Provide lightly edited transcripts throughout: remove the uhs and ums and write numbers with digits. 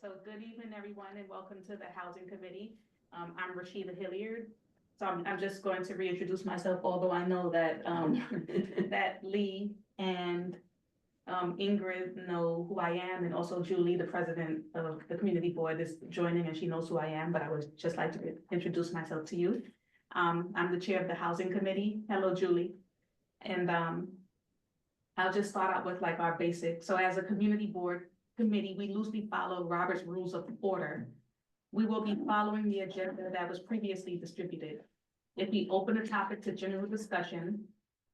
So good evening, everyone, and welcome to the Housing Committee. I'm Rashida Hilliard. So I'm just going to reintroduce myself, although I know that, that Lee and Ingrid know who I am, and also Julie, the president of the community board, is joining, and she knows who I am, but I would just like to introduce myself to you. I'm the chair of the Housing Committee. Hello, Julie. And I'll just start out with like our basic. So as a community board committee, we loosely follow Robert's Rules of Order. We will be following the agenda that was previously distributed. If we open a topic to general discussion,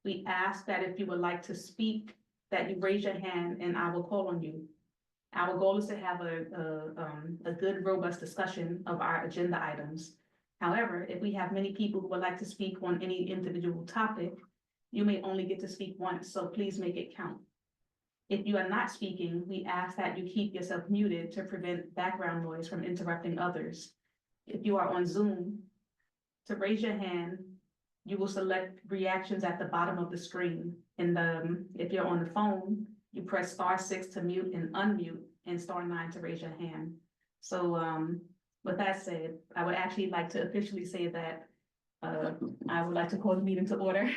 we ask that if you would like to speak, that you raise your hand and I will call on you. Our goal is to have a good, robust discussion of our agenda items. However, if we have many people who would like to speak on any individual topic, you may only get to speak once, so please make it count. If you are not speaking, we ask that you keep yourself muted to prevent background noise from interrupting others. If you are on Zoom, to raise your hand, you will select reactions at the bottom of the screen. And if you're on the phone, you press *6 to mute and unmute and *9 to raise your hand. So with that said, I would actually like to officially say that I would like to call the meeting to order.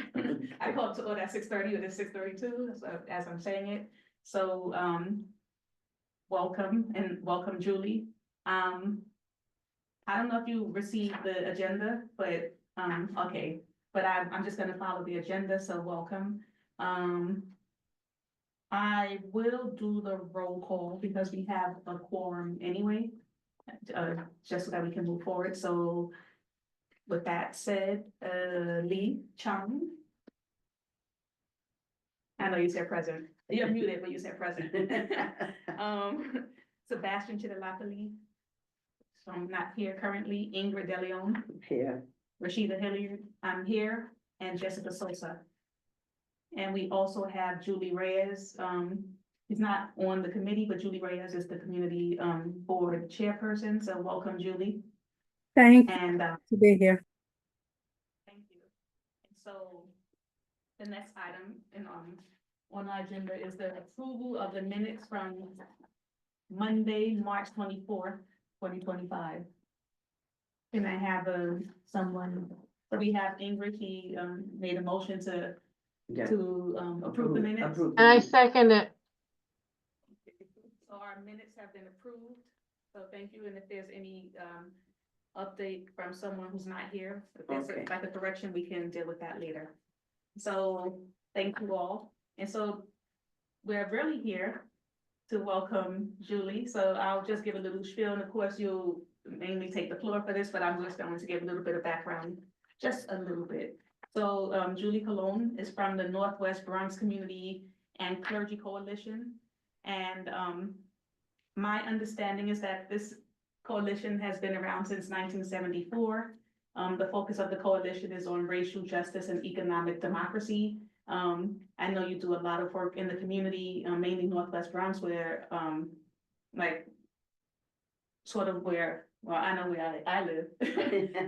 I called to order at 6:30, it is 6:32, as I'm saying it. So, welcome, Julie. I don't know if you received the agenda, but, okay, but I'm just gonna follow the agenda, so welcome. I will do the roll call because we have a quorum anyway, just so that we can move forward, so. With that said, Lee Chung. I know you said present. You're muted, but you said present. Sebastian Chidilapoli. So I'm not here currently. Ingrid DeLeon. Here. Rashida Hilliard, I'm here, and Jessica Sosa. And we also have Julie Reyes. He's not on the committee, but Julie Reyes is the community board chairperson. So welcome, Julie. Thank you And to be here. thank you. And so the next item on our agenda is the approval of the minutes from Monday, March 24th, 2025. Can I have someone, so we have Ingrid, she made a motion to approve the minutes. Approve. And I second it. So our minutes have been approved, so thank you, and if there's any update from someone who's not here, if there's Okay. like a correction, we can deal with that later. So, thank you all, and so we're really here to welcome Julie, so I'll just give a little spiel, and of course, you'll mainly take the floor for this, but I'm just going to give a little bit of background, just a little bit. So, Julie Colon is from the Northwest Bronx Community and Clergy Coalition, and my understanding is that this coalition has been around since 1974. The focus of the coalition is on racial justice and economic democracy. I know you do a lot of work in the community, mainly Northwest Bronx, where, like, sort of where, well, I know where I live,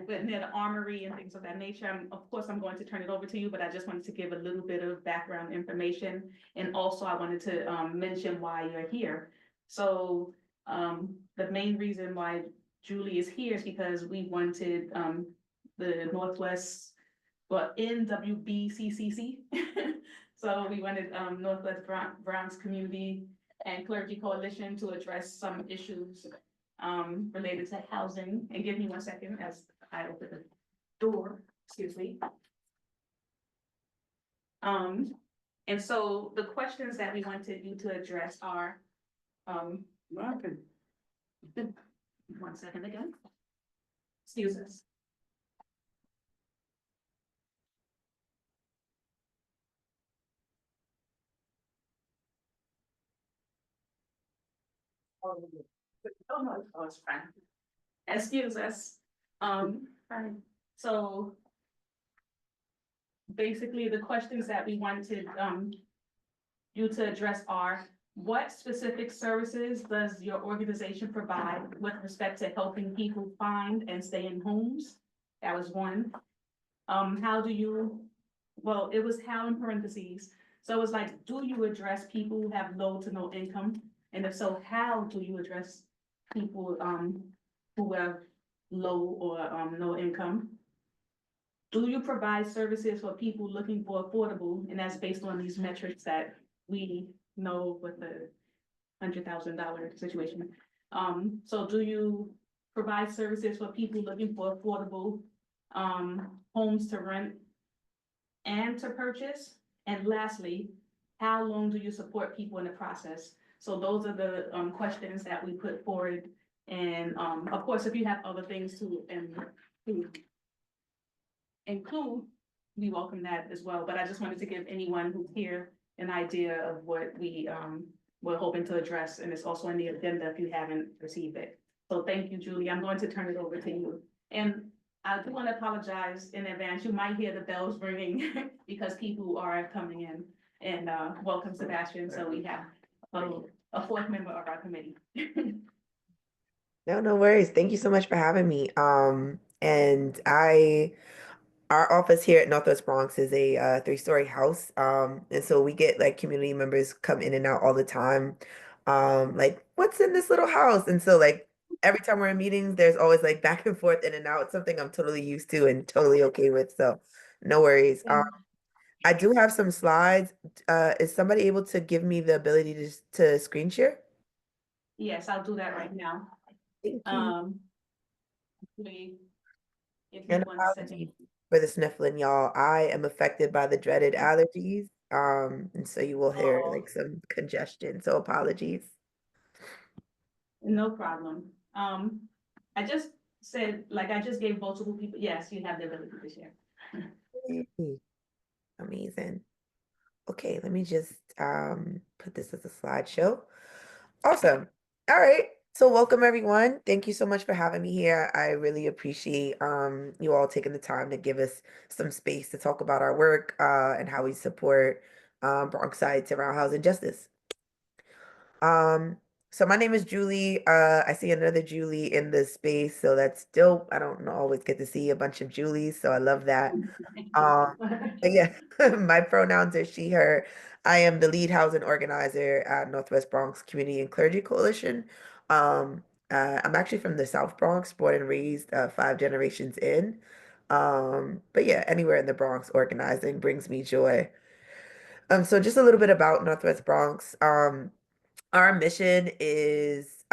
but near the Armory and things of that nature. Of course, I'm going to turn it over to you, but I just wanted to give a little bit of background information. And also I wanted to mention why you're here. So the main reason why Julie is here is because we wanted the Northwest, well, NWBCCC. So we wanted Northwest Bronx Community and Clergy Coalition to address some issues related to housing. And give me 1 second as I open the door, excuse me. And so the questions that we wanted you to address are, What happened? 1 second again. Excuse us. Oh, no, it's fine. Excuse us. Fine. So basically, the questions that we wanted you to address are, what specific services does your organization provide with respect to helping people find and stay in homes? That was one. How do you, well, it was how in parentheses. So it was like, do you address people who have low to no income? And if so, how do you address people, who have low or, no income. Do you provide services for people looking for affordable, and that's based on these metrics that we know with the $100,000 situation? So do you provide services for people looking for affordable, homes to rent and to purchase? And lastly, how long do you support people in the process? So those are the, questions that we put forward. And, of course, if you have other things to include, we welcome that as well. But I just wanted to give anyone who's here an idea of what we're hoping to address, and it's also in the agenda if you haven't received it. So thank you, Julie. I'm going to turn it over to you. And I do want to apologize in advance. You might hear the bells ringing because people are coming in. And welcome, Sebastian. So we have a fourth member of our committee. No, no worries. Thank you so much for having me. And our office here at Northwest Bronx is a three-story house. And so we get like community members come in and out all the time. Like, what's in this little house? And so like every time we're in meetings, there's always like back and forth in and out. It's something I'm totally used to and totally okay with. So no worries. I do have some slides. Is somebody able to give me the ability to screen share? Yes, I'll do that right now. Thank you. If you And want to apologies for the sniffling, y'all. I am affected by the dreaded allergies. And so you will hear Oh. like some congestion. So apologies. No problem. I just said, like, I just gave multiple people, yes, you have the ability to share. Yay. Amazing. Okay, let me just put this as a slideshow. Awesome. All right. So welcome everyone. Thank you so much for having me here. I really appreciate you all taking the time to give us some space to talk about our work and how we support Bronxites around housing justice. Um, so my name is Julie. I see another Julie in the space, so that's dope. I don't always get to see a bunch of Julies, so I love that. But yeah, my pronouns are she, her. I am the lead housing organizer at Northwest Bronx Community and Clergy Coalition. I'm actually from the South Bronx, born and raised 5 generations in. But yeah, anywhere in the Bronx organizing brings me joy. So just a little bit about Northwest Bronx. Our mission is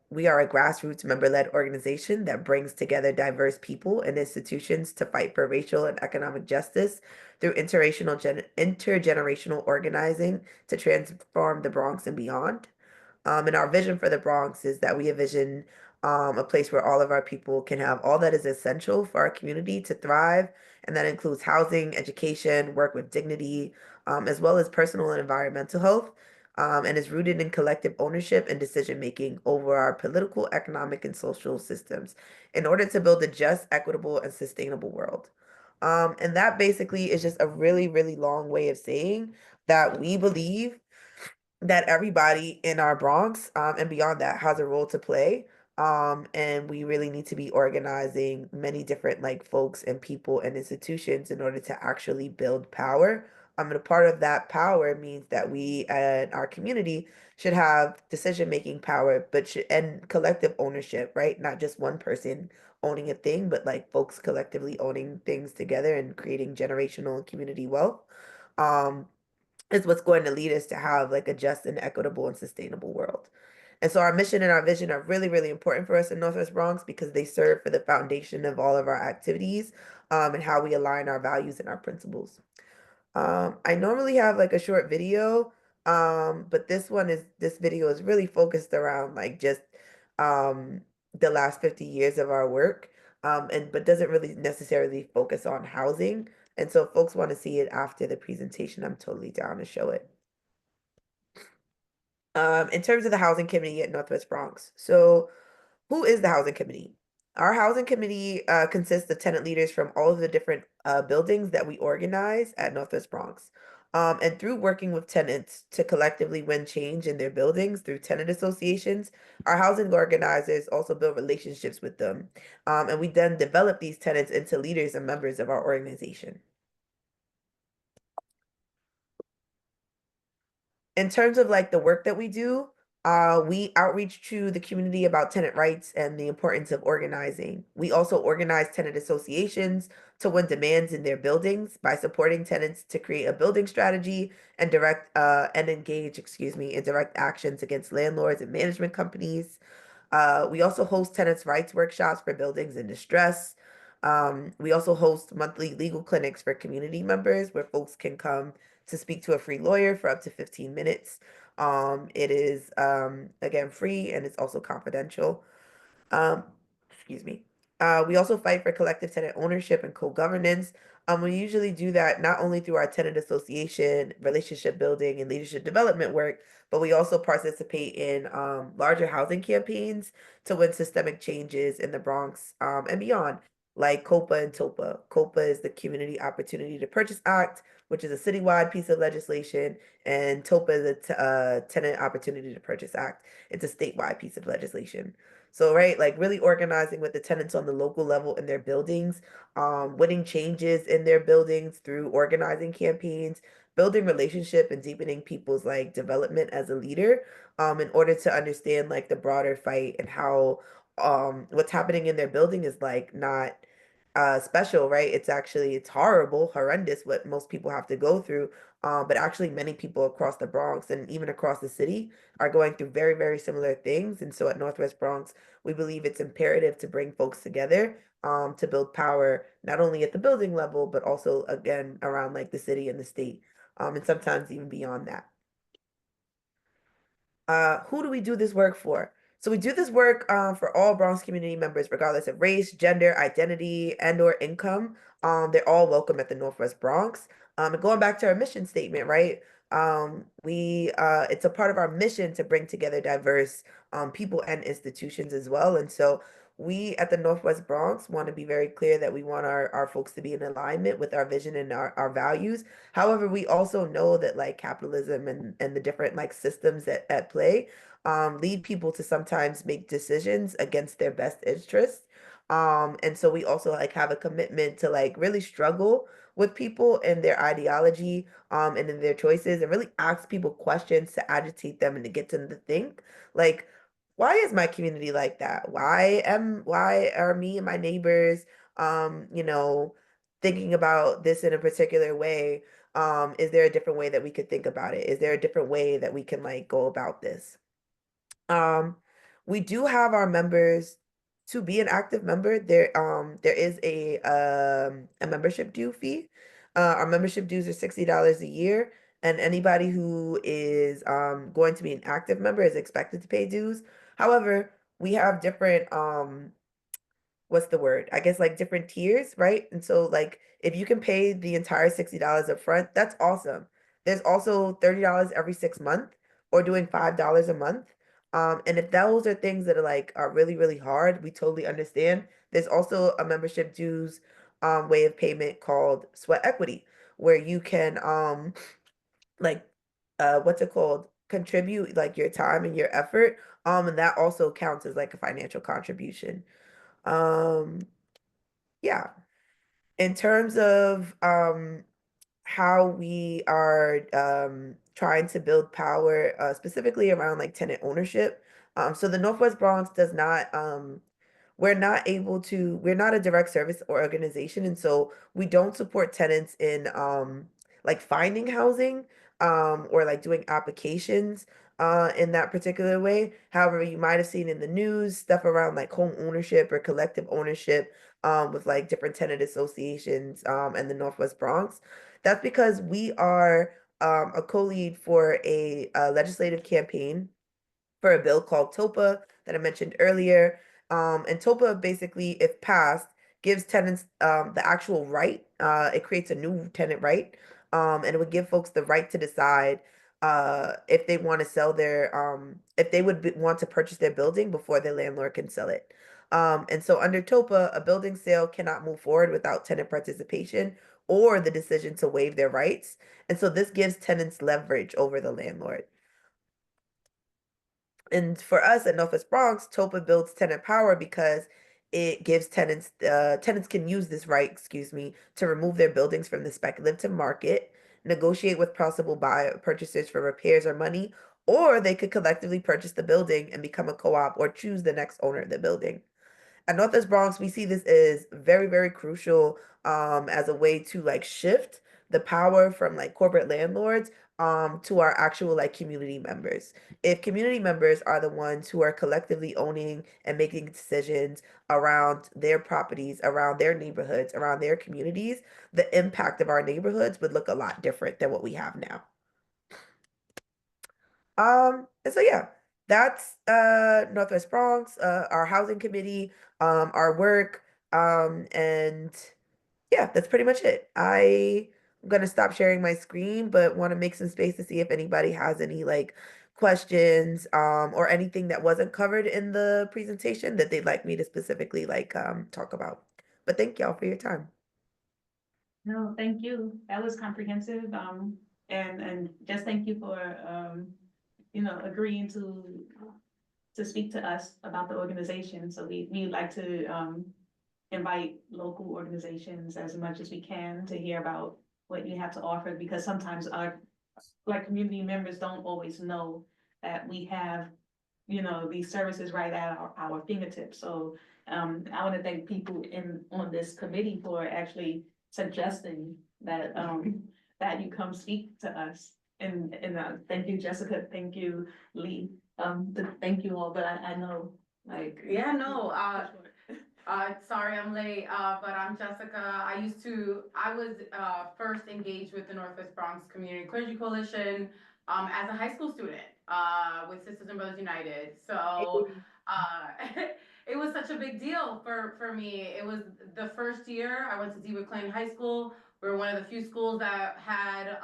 we are a grassroots member-led organization that brings together diverse people and institutions to fight for racial and economic justice through intergenerational organizing to transform the Bronx and beyond. And our vision for the Bronx is that we envision a place where all of our people can have all that is essential for our community to thrive. And that includes housing, education, work with dignity, as well as personal and environmental health. And is rooted in collective ownership and decision making over our political, economic, and social systems in order to build a just, equitable, and sustainable world. And that basically is just a really, really long way of saying that we believe that everybody in our Bronx and beyond that has a role to play. And we really need to be organizing many different like folks and people and institutions in order to actually build power. And a part of that power means that we and our community should have decision-making power, but should and collective ownership, right? Not just one person owning a thing, but like folks collectively owning things together and creating generational and community wealth. Um, is what's going to lead us to have like a just and equitable and sustainable world. And so our mission and our vision are really, really important for us in Northwest Bronx because they serve for the foundation of all of our activities and how we align our values and our principles. I normally have like a short video, but this video is really focused around like just um, the last 50 years of our work, and but doesn't really necessarily focus on housing. And so if folks want to see it after the presentation, I'm totally down to show it. In terms of the housing committee at Northwest Bronx. So who is the housing committee? Our housing committee consists of tenant leaders from all of the different buildings that we organize at Northwest Bronx. And through working with tenants to collectively win change in their buildings through tenant associations, our housing organizers also build relationships with them. And we then develop these tenants into leaders and members of our organization. In terms of like the work that we do, We outreach to the community about tenant rights and the importance of organizing. We also organize tenant associations to win demands in their buildings by supporting tenants to create a building strategy and engage, in direct actions against landlords and management companies. We also host tenants' rights workshops for buildings in distress. We also host monthly legal clinics for community members where folks can come to speak to a free lawyer for up to 15 minutes. It is again free and it's also confidential. Um, excuse me. We also fight for collective tenant ownership and co-governance. We usually do that not only through our tenant association, relationship building, and leadership development work, but we also participate in larger housing campaigns to win systemic changes in the Bronx and beyond, like COPA and TOPA. COPA is the Community Opportunity to Purchase Act, which is a citywide piece of legislation, and TOPA is a Tenant Opportunity to Purchase Act. It's a statewide piece of legislation. So, right, like really organizing with the tenants on the local level in their buildings, winning changes in their buildings through organizing campaigns, building relationship and deepening people's like development as a leader, in order to understand like the broader fight and how what's happening in their building is like not special, right? It's horrible, horrendous what most people have to go through. But actually many people across the Bronx and even across the city are going through very, very similar things. And so at Northwest Bronx, we believe it's imperative to bring folks together to build power, not only at the building level, but also again around like the city and the state, and sometimes even beyond that. Who do we do this work for? So we do this work for all Bronx community members, regardless of race, gender, identity, and/or income. They're all welcome at the Northwest Bronx. And going back to our mission statement, right? We it's a part of our mission to bring together diverse people and institutions as well. And so we at the Northwest Bronx want to be very clear that we want our folks to be in alignment with our vision and our values. However, we also know that like capitalism and the different like systems at play lead people to sometimes make decisions against their best interests. And so we also like have a commitment to like really struggle with people and their ideology and in their choices and really ask people questions to agitate them and to get them to think like why is my community like that? Why are me and my neighbors thinking about this in a particular way? Is there a different way that we could think about it? Is there a different way that we can like go about this? Um, we do have our members to be an active member. There is a membership due fee. Our membership dues are $60 a year, and anybody who is going to be an active member is expected to pay dues. However, we have different what's the word? I guess like different tiers, right? And so like if you can pay the entire $60 up front, that's awesome. There's also $30 every 6 months or doing $5 a month. And if those are things that are really, really hard, we totally understand. There's also a membership dues way of payment called sweat equity, where you can like what's it called? Contribute like your time and your effort. And that also counts as like a financial contribution. Um, yeah. In terms of how we are trying to build power, specifically around like tenant ownership. So the Northwest Bronx does not we're not a direct service or organization, and so we don't support tenants in like finding housing or like doing applications in that particular way. However, you might have seen in the news stuff around like home ownership or collective ownership with like different tenant associations in the Northwest Bronx. That's because we are a co-lead for a legislative campaign for a bill called TOPA that I mentioned earlier. And TOPA basically, if passed, gives tenants the actual right. It creates a new tenant right, and it would give folks the right to decide if they want to sell if they would want to purchase their building before their landlord can sell it. And so under TOPA, a building sale cannot move forward without tenant participation or the decision to waive their rights. And so this gives tenants leverage over the landlord. And for us at Northwest Bronx, TOPA builds tenant power because it gives tenants can use this right, to remove their buildings from the speculative market, negotiate with possible buyer purchasers for repairs or money, or they could collectively purchase the building and become a co-op or choose the next owner of the building. At Northwest Bronx, we see this is very, very crucial as a way to like shift the power from like corporate landlords to our actual like community members. If community members are the ones who are collectively owning and making decisions around their properties, around their neighborhoods, around their communities, the impact of our neighborhoods would look a lot different than what we have now. And so yeah, that's Northwest Bronx, our housing committee, our work, and yeah, that's pretty much it. I'm gonna stop sharing my screen, but want to make some space to see if anybody has any like questions, or anything that wasn't covered in the presentation that they'd like me to specifically like talk about. But thank y'all for your time. No, thank you. That was comprehensive. And just thank you for, agreeing to speak to us about the organization. So we like to, invite local organizations as much as we can to hear about what you have to offer, because sometimes our, like, community members don't always know that we have, these services right at our fingertips. So, I want to thank people on this committee for actually suggesting that, that you come speak to us. And thank you, Jessica. Thank you, Lee. Thank you all, but I know, like. Yeah, no, sorry I'm late, but I'm Jessica. I was first engaged with the Northwest Bronx Community Clergy Coalition as a high school student with Sisters and Brothers United. So it was such a big deal for me. It was the first year I went to DeWitt Clayton High School. We were one of the few schools that had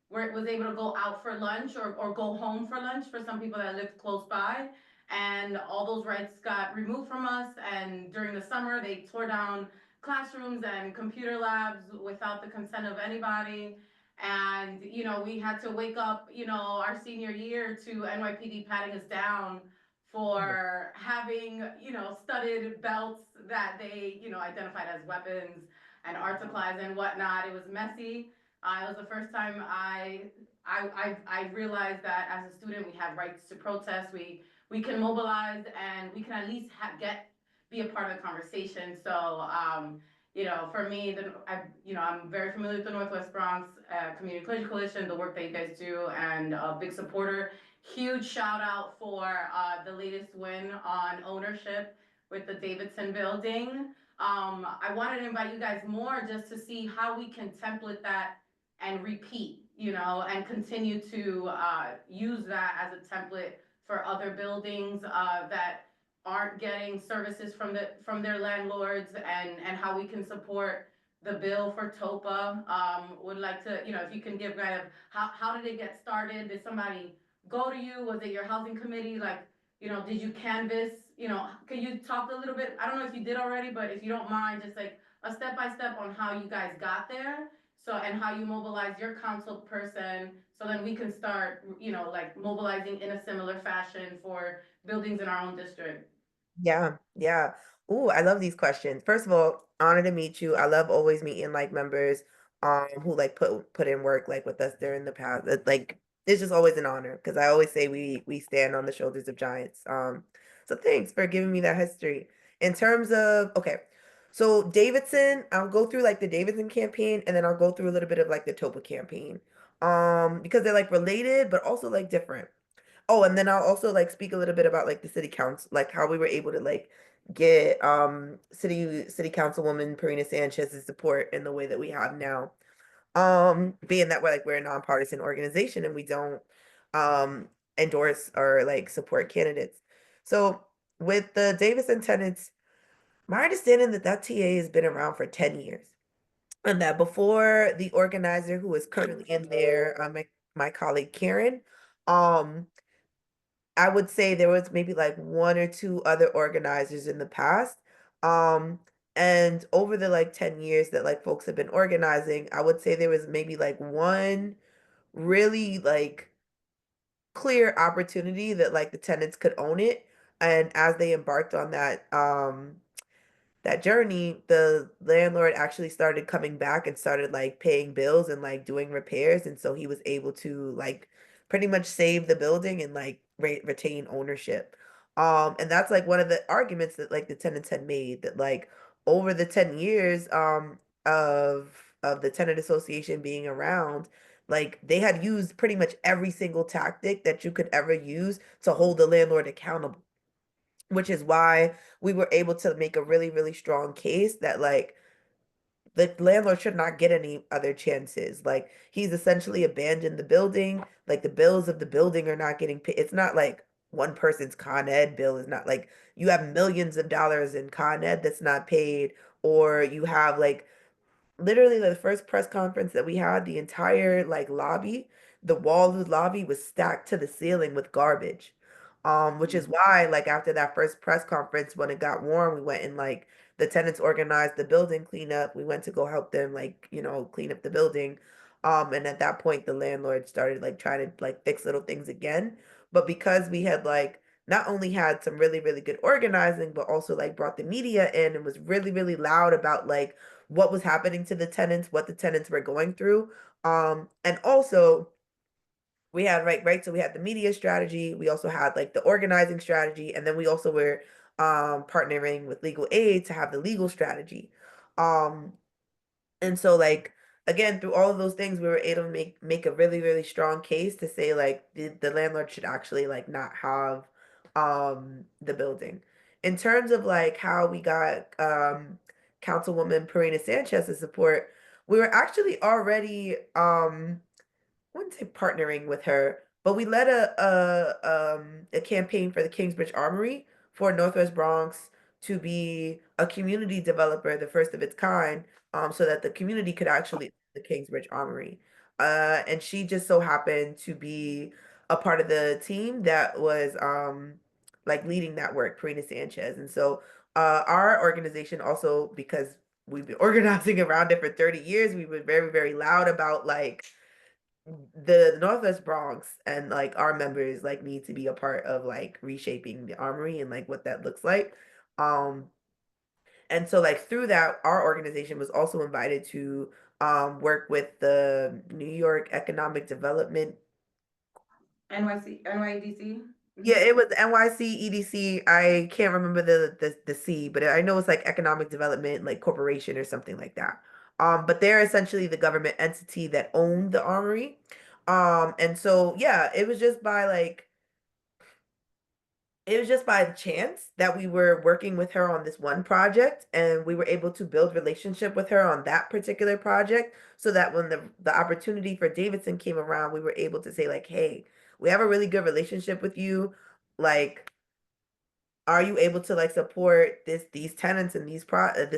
where it was able to go out for lunch or go home for lunch for some people that lived close by. And all those rights got removed from us. And during the summer, they tore down classrooms and computer labs without the consent of anybody. And, we had to wake up, our senior year to NYPD patting us down for having, studded belts that they, identified as weapons and art supplies and whatnot. It was messy. It was the first time I realized that as a student, we have rights to protest. We can mobilize and we can at least be a part of the conversation. So, for me, I'm very familiar with the Northwest Bronx Community Clergy Coalition, the work that you guys do, and a big supporter. Huge shout out for the latest win on ownership with the Davidson building. I wanted to invite you guys more just to see how we can template that and repeat, and continue to use that as a template for other buildings that aren't getting services from their landlords, and how we can support the bill for TOPA. Would like to, if you can give kind of how did it get started? Did somebody go to you? Was it your housing committee? Like, did you canvas? Can you talk a little bit? I don't know if you did already, but if you don't mind, just like a step by step on how you guys got there. So, and how you mobilize your council person, so then we can start, like mobilizing in a similar fashion for buildings in our own district. Yeah, yeah. Ooh, I love these questions. First of all, honor to meet you. I love always meeting like members who like put in work like with us during the past. Like it's just always an honor because I always say we stand on the shoulders of giants. So thanks for giving me that history. In terms of okay, so Davidson, I'll go through like the Davidson campaign and then I'll go through a little bit of like the Topa campaign. Because they're like related but also like different. Oh, and then I'll also like speak a little bit about like the city council, like how we were able to like get city councilwoman Parina Sanchez's support in the way that we have now. Being that we're a nonpartisan organization and we don't endorse or like support candidates. So with the Davidson tenants, my understanding that TA has been around for 10 years. And that before the organizer who is currently in there, my colleague Karen, um, I would say there was maybe like one or two other organizers in the past. Um, and over the like 10 years that like folks have been organizing, I would say there was maybe like one really like clear opportunity that like the tenants could own it. And as they embarked on that journey, the landlord actually started coming back and started like paying bills and like doing repairs. And so he was able to like pretty much save the building and like retain ownership. And that's like one of the arguments that like the tenants had made, that like over the 10 years of the tenant association being around, like they had used pretty much every single tactic that you could ever use to hold the landlord accountable, which is why we were able to make a really, really strong case that like the landlord should not get any other chances. Like he's essentially abandoned the building. Like the bills of the building are not getting paid. It's not like one person's Con Ed bill is not like you have millions of dollars in Con Ed that's not paid, or you have like literally the first press conference that we had, the entire like lobby, the wall of the lobby was stacked to the ceiling with garbage. Which is why like after that first press conference, when it got warm, we went and like the tenants organized the building cleanup. We went to go help them like, clean up the building. And at that point the landlord started like trying to like fix little things again. But because we had like not only had some really, really good organizing, but also like brought the media in and was really, really loud about like what was happening to the tenants, what the tenants were going through. And also we had right, so we had the media strategy, we also had like the organizing strategy, and then we also were partnering with legal aid to have the legal strategy. Um and so like again, through all of those things, we were able to make a really, really strong case to say like the landlord should actually like not have the building. In terms of like how we got Councilwoman Perina Sanchez's support, we were actually already I wouldn't say partnering with her, but we led a campaign for the Kingsbridge Armory for Northwest Bronx to be a community developer, the first of its kind, so that the community could actually the Kingsbridge Armory. And she just so happened to be a part of the team that was like leading that work, Karina Sanchez. And so our organization also, because we've been organizing around it for 30 years, we were very, very loud about like the Northwest Bronx and like our members like need to be a part of like reshaping the armory and like what that looks like. Um and so like through that our organization was also invited to work with the New York Economic Development. NYDC. Yeah, it was NYC EDC. I can't remember the C, but I know it's like Economic Development like Corporation or something like that. But they're essentially the government entity that owned the armory. And so yeah, it was just by chance that we were working with her on this one project, and we were able to build relationship with her on that particular project, so that when the opportunity for Davidson came around, we were able to say like, hey, we have a really good relationship with you. Like, are you able to like support these tenants and this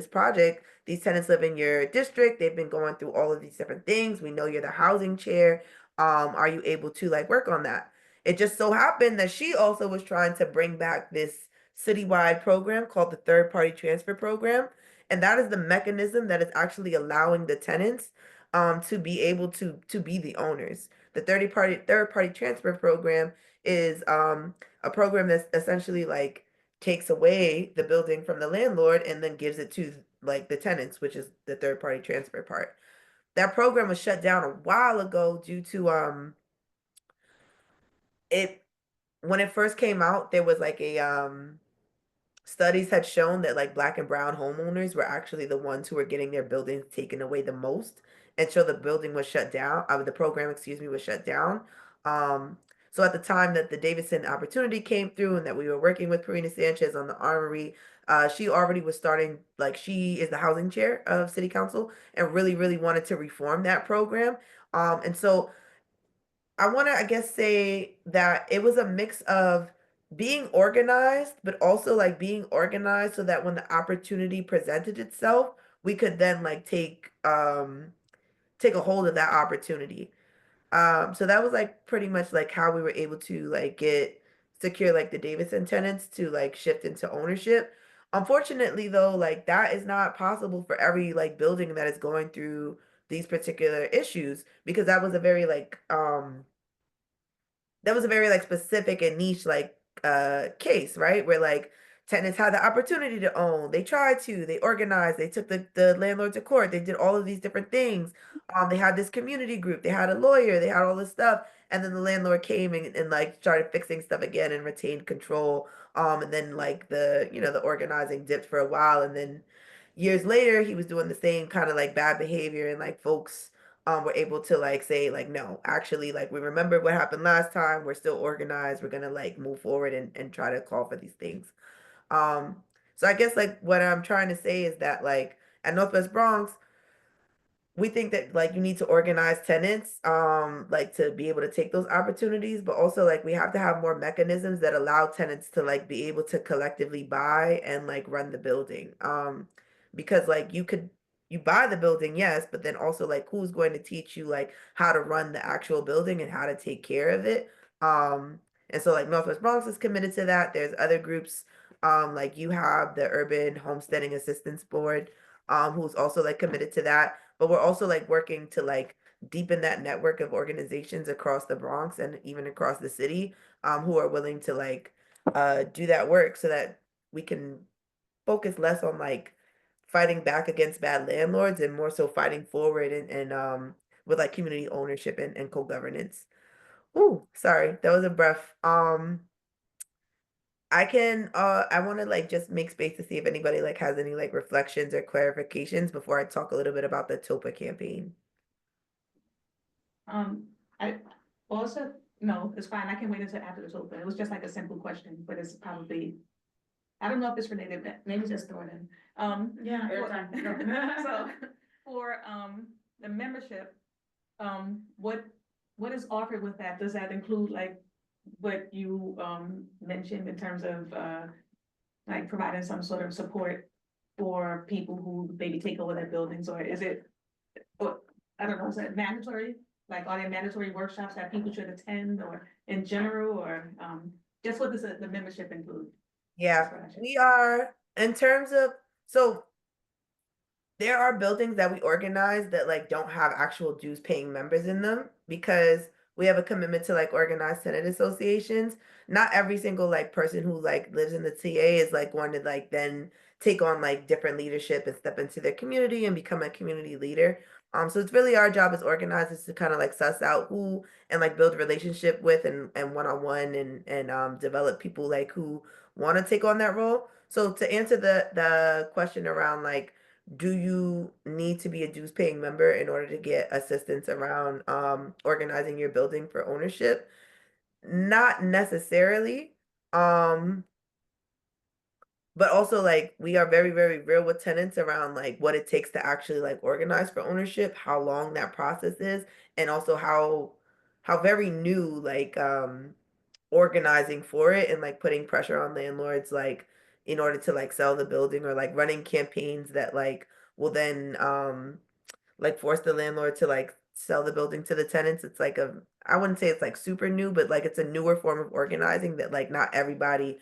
project? These tenants live in your district. They've been going through all of these different things. We know you're the housing chair. Are you able to like work on that? It just so happened that she also was trying to bring back this citywide program called the third party transfer program. And that is the mechanism that is actually allowing the tenants to be able to be the owners. The third party transfer program is a program that's essentially like takes away the building from the landlord and then gives it to like the tenants, which is the third party transfer part. That program was shut down a while ago due to it when it first came out, there was like a studies had shown that like black and brown homeowners were actually the ones who were getting their buildings taken away the most. And so the building was shut down. The program, excuse me, was shut down. Um, so at the time that the Davidson opportunity came through and that we were working with Karina Sanchez on the armory, she already was starting, like she is the housing chair of city council and really, really wanted to reform that program. And so I want to, I guess, say that it was a mix of being organized, but also like being organized so that when the opportunity presented itself, we could then like take a hold of that opportunity. So that was like pretty much like how we were able to like get secure like the Davidson tenants to like shift into ownership. Unfortunately though, like that is not possible for every like building that is going through these particular issues, because that was a very like specific and niche like case, right? Where like tenants had the opportunity to own. They tried to, they organized, they took the landlord to court, they did all of these different things. They had this community group, they had a lawyer, they had all this stuff, and then the landlord came and like started fixing stuff again and retained control. And then like the organizing dipped for a while, and then years later he was doing the same kind of like bad behavior, and like folks were able to like say like, no, actually, like, we remember what happened last time, we're still organized, we're gonna like move forward and try to call for these things. um so I guess like what I'm trying to say is that like at Northwest Bronx, we think that like you need to organize tenants like to be able to take those opportunities, but also like we have to have more mechanisms that allow tenants to like be able to collectively buy and like run the building. Because like you buy the building, yes, but then also like who's going to teach you like how to run the actual building and how to take care of it. And so like Northwest Bronx is committed to that. There's other groups, like you have the Urban Homesteading Assistance Board, who's also like committed to that, but we're also like working to like deepen that network of organizations across the Bronx and even across the city, who are willing to like do that work so that we can focus less on like fighting back against bad landlords and more so fighting forward and with like community ownership and co-governance. Ooh, sorry, that was a breath. I want to like just make space to see if anybody like has any like reflections or clarifications before I talk a little bit about the TOPA campaign. I also, no, it's fine, I can wait until after it's open, it was just like a simple question, but it's probably, I don't know if it's related, but maybe just throw it in. Yeah, for- airtime. So, for, the membership, what is offered with that? Does that include like what you, mentioned in terms of, like providing some sort of support for people who maybe take over their buildings, or is it, or, I don't know, is it mandatory? Like, are there mandatory workshops that people should attend, or in general, or, just what does the membership include? Yeah, That's what I should- we are in terms of, so there are buildings that we organize that like don't have actual dues paying members in them because we have a commitment to like organize tenant associations. Not every single like person who like lives in the TA is like going to like then take on like different leadership and step into their community and become a community leader. So it's really our job as organizers to kind of like suss out who and like build relationship with and one-on-one and develop people like who want to take on that role. So to answer the question around like, do you need to be a dues paying member in order to get assistance around organizing your building for ownership? Not necessarily. Um, but also like we are very, very real with tenants around like what it takes to actually like organize for ownership, how long that process is, and also how very new like organizing for it and like putting pressure on landlords like in order to like sell the building or like running campaigns that like will then like force the landlord to like sell the building to the tenants. It's like a, I wouldn't say it's like super new, but like it's a newer form of organizing that like not everybody,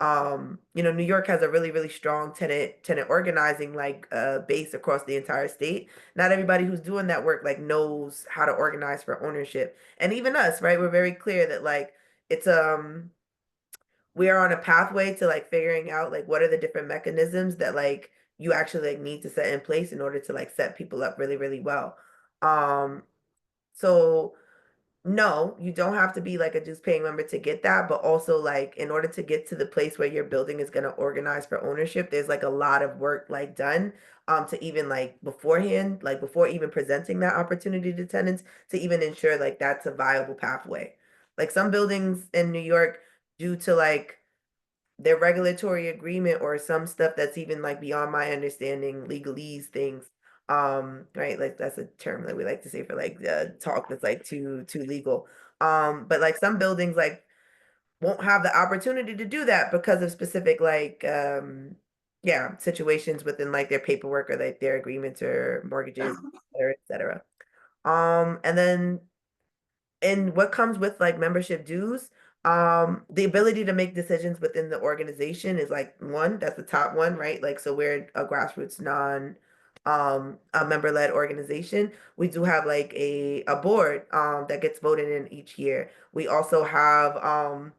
New York has a really, really strong tenant organizing like base across the entire state. Not everybody who's doing that work like knows how to organize for ownership. And even us, right? We're very clear that like it's we are on a pathway to like figuring out like what are the different mechanisms that like you actually like need to set in place in order to like set people up really, really well. Um, so no, you don't have to be like a dues paying member to get that, but also like in order to get to the place where your building is going to organize for ownership, there's like a lot of work like done to even like beforehand, like before even presenting that opportunity to tenants to even ensure like that's a viable pathway. Like some buildings in New York, due to like their regulatory agreement or some stuff that's even like beyond my understanding, legalese things, right, like that's a term that we like to say for like the talk that's like too legal, but like some buildings like won't have the opportunity to do that because of specific like yeah, situations within like their paperwork or like their agreements or mortgages, et cetera. And then and what comes with like membership dues, the ability to make decisions within the organization is like one, that's the top one, right? Like, so we're a grassroots a member-led organization. We do have like a board that gets voted in each year. We also have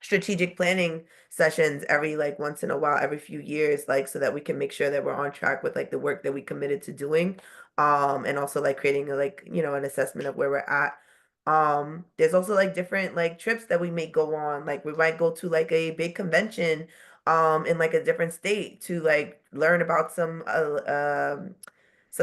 strategic planning sessions every like once in a while, every few years, like so that we can make sure that we're on track with like the work that we committed to doing, and also like creating a, like an assessment of where we're at. There's also like different like trips that we may go on. Like we might go to like a big convention in like a different state to like learn about some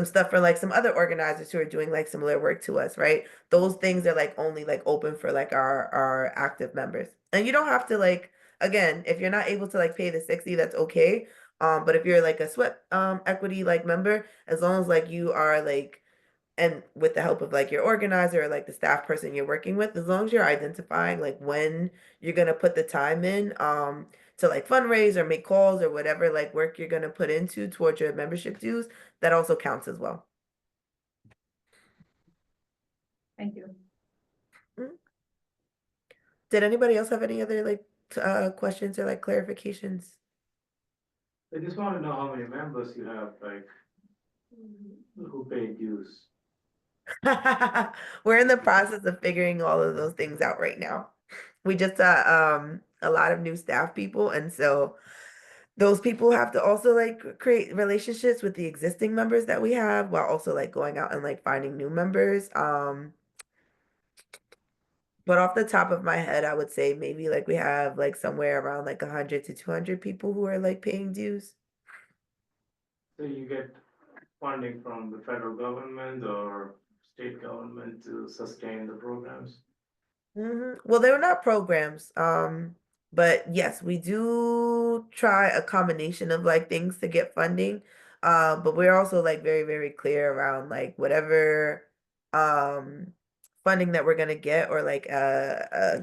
stuff for like some other organizers who are doing like similar work to us, right? Those things are like only like open for like our active members. And you don't have to like, again, if you're not able to like pay the 60, that's okay. But if you're like a sweat equity like member, as long as like you are like, and with the help of like your organizer or like the staff person you're working with, as long as you're identifying like when you're gonna put the time in to like fundraise or make calls or whatever like work you're gonna put into towards your membership dues, that also counts as well. Thank you. Did anybody else have any other like questions or like clarifications? I just want to know how many members you have, like, who pay dues. We're in the process of figuring all of those things out right now. We just a lot of new staff people, and so those people have to also like create relationships with the existing members that we have while also like going out and like finding new members. But off the top of my head, I would say maybe like we have like somewhere around like 100 to 200 people who are like paying dues. So you get funding from the federal government or state government to sustain the programs? Well, they were not programs. But yes, we do try a combination of like things to get funding. But we're also like very, very clear around like whatever um funding that we're gonna get or like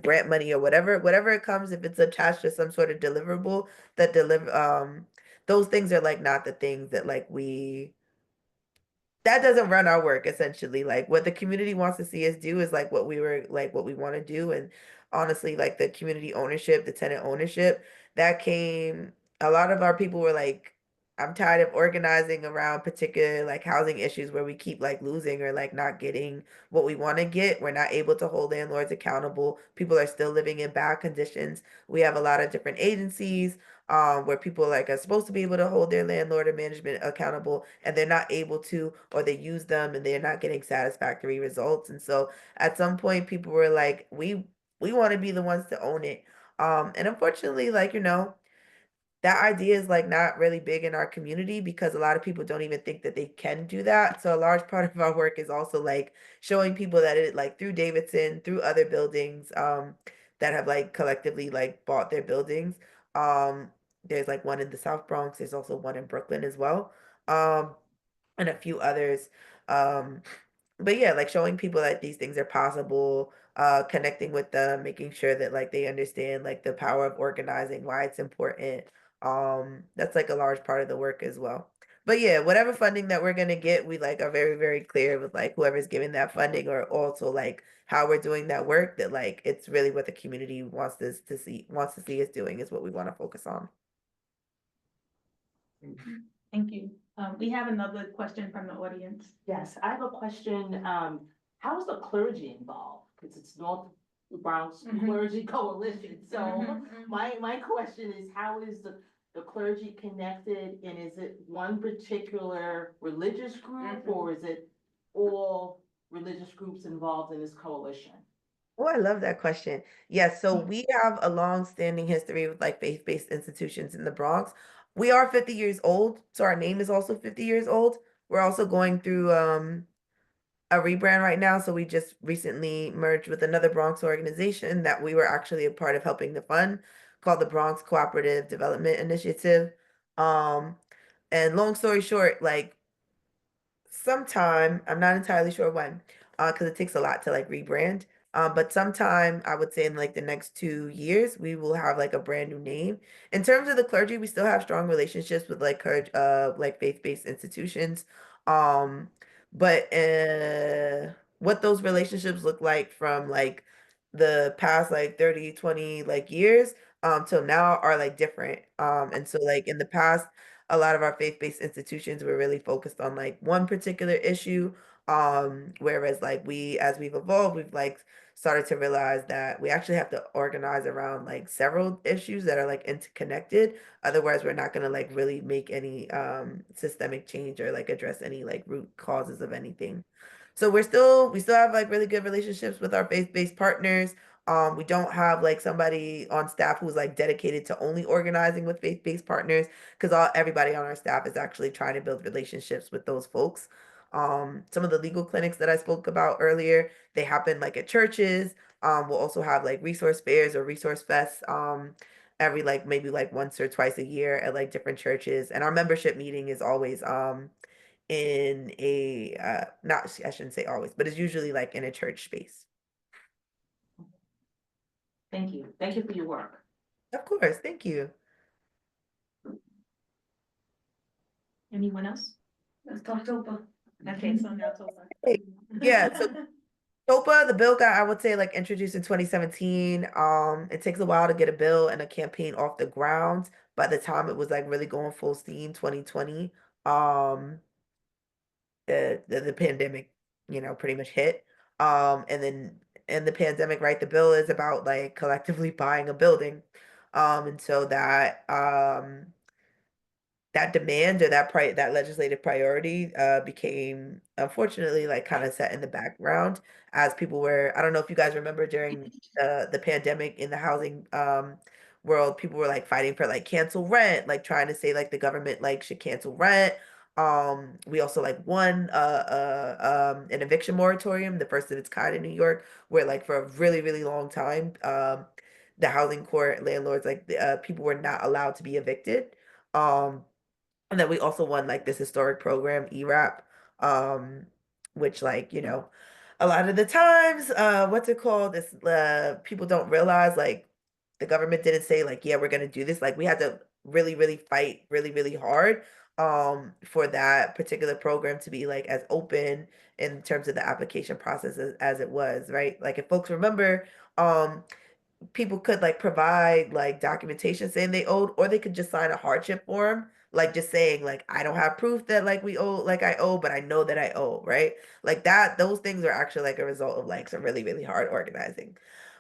grant money or whatever it comes, if it's attached to some sort of deliverable that deliver those things are like not the things that like we that doesn't run our work essentially. Like what the community wants to see us do is like what we want to do. And honestly, like the community ownership, the tenant ownership, that came a lot of our people were like, I'm tired of organizing around particular like housing issues where we keep like losing or like not getting what we want to get. We're not able to hold landlords accountable. People are still living in bad conditions. We have a lot of different agencies where people like are supposed to be able to hold their landlord or management accountable and they're not able to, or they use them and they're not getting satisfactory results. And so at some point people were like, we want to be the ones to own it. And unfortunately, like, that idea is like not really big in our community because a lot of people don't even think that they can do that. So a large part of our work is also like showing people that it like through Davidson, through other buildings that have like collectively like bought their buildings. Um there's like one in the South Bronx, there's also one in Brooklyn as well. And a few others. Um but yeah, like showing people that these things are possible, connecting with them, making sure that like they understand like the power of organizing, why it's important. That's like a large part of the work as well. But yeah, whatever funding that we're gonna get, we like are very, very clear with like whoever's giving that funding or also like how we're doing that work, that like it's really what the community wants to see us doing is what we want to focus on. Thank you. We have another question from the audience. Yes, I have a question. How is the clergy involved? Because it's North Bronx Mhm. Clergy Coalition. So Mhm. my question is, how is the clergy connected? And is it one particular religious group or is it all religious groups involved in this coalition? Oh, I love that question. Yes, so we have a long-standing history with like faith-based institutions in the Bronx. We are 50 years old, so our name is also 50 years old. We're also going through a rebrand right now, so we just recently merged with another Bronx organization that we were actually a part of helping to fund called the Bronx Cooperative Development Initiative. Um, and long story short, like sometime, I'm not entirely sure when, because it takes a lot to like rebrand. But sometime I would say in like the next 2 years, we will have like a brand new name. In terms of the clergy, we still have strong relationships with like faith-based institutions. Um, but what those relationships look like from like the past like 30, 20 like years till now are like different. And so like in the past a lot of our faith-based institutions were really focused on like one particular issue. Whereas like as we've evolved, we've like started to realize that we actually have to organize around like several issues that are like interconnected. Otherwise, we're not gonna like really make any systemic change or like address any like root causes of anything. So we still have like really good relationships with our faith-based partners. We don't have like somebody on staff who's like dedicated to only organizing with faith-based partners because everybody on our staff is actually trying to build relationships with those folks. Some of the legal clinics that I spoke about earlier, they happen like at churches. We'll also have like resource fairs or resource fests every like maybe like once or twice a year at like different churches. And our membership meeting is always in a not I shouldn't say always, but it's usually like in a church space. Thank you. Thank you for your work. Of course, thank you. Anyone else? Let's talk Topa. Okay, so now Topa. Yeah, so TOPA, the bill got, I would say, like introduced in 2017. It takes a while to get a bill and a campaign off the ground. By the time it was like really going full steam, 2020, um, the pandemic, pretty much hit. And then in the pandemic, right, the bill is about like collectively buying a building. And so that demand or that legislative priority became unfortunately like kind of set in the background as people were, I don't know if you guys remember during the pandemic in the housing world, people were like fighting for like cancel rent, like trying to say like the government like should cancel rent. We also like won an eviction moratorium, the first of its kind in New York, where like for a really, really long time the housing court landlords like people were not allowed to be evicted. Um, and then we also won like this historic program, ERAP, which like, a lot of the times, what's it called? This people don't realize like the government didn't say like, yeah, we're gonna do this. Like we had to really, really fight really, really hard for that particular program to be like as open in terms of the application process as it was, right? Like if folks remember, people could like provide like documentation saying they owed, or they could just sign a hardship form, like just saying like I don't have proof that like we owe, like I owe, but I know that I owe, right? Like that, those things are actually like a result of like some really, really hard organizing.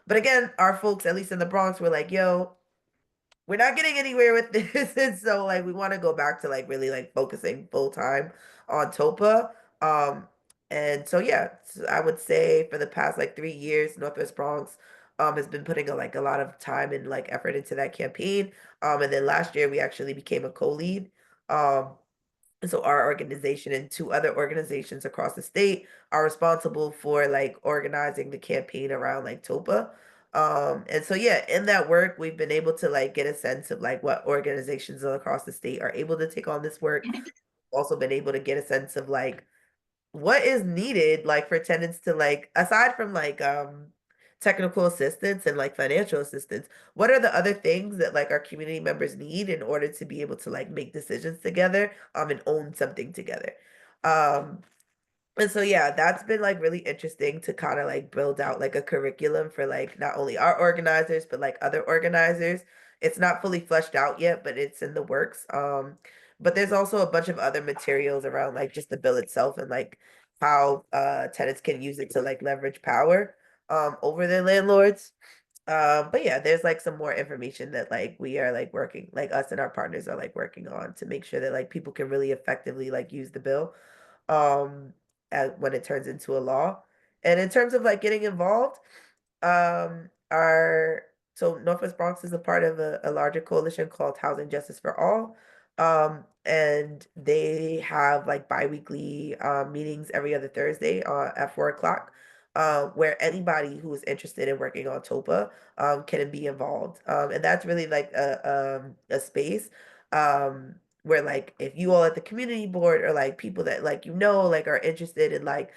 But again, our folks, at least in the Bronx, were like, yo, we're not getting anywhere with this. And so like we want to go back to like really like focusing full time on TOPA. And so yeah, I would say for the past like 3 years, Northwest Bronx has been putting like a lot of time and like effort into that campaign. And then last year we actually became a co-lead. Um, and so our organization and two other organizations across the state are responsible for like organizing the campaign around like TOPA. And so yeah, in that work, we've been able to like get a sense of like what organizations across the state are able to take on this work. Also been able to get a sense of like what is needed like for tenants to like, aside from like technical assistance and like financial assistance, what are the other things that like our community members need in order to be able to like make decisions together and own something together. um and so yeah, that's been like really interesting to kind of like build out like a curriculum for like not only our organizers but like other organizers. It's not fully fleshed out yet, but it's in the works. But there's also a bunch of other materials around like just the bill itself and like how tenants can use it to like leverage power over their landlords. But yeah, there's like some more information that like we are like working, like us and our partners are like working on to make sure that like people can really effectively like use the bill um when it turns into a law. And in terms of like getting involved, our so Northwest Bronx is a part of a larger coalition called Housing Justice for All. And they have like biweekly meetings every other Thursday at 4 o'clock. Where anybody who is interested in working on TOPA can be involved. And that's really like a space where like if you all at the community board or like people that like like are interested in like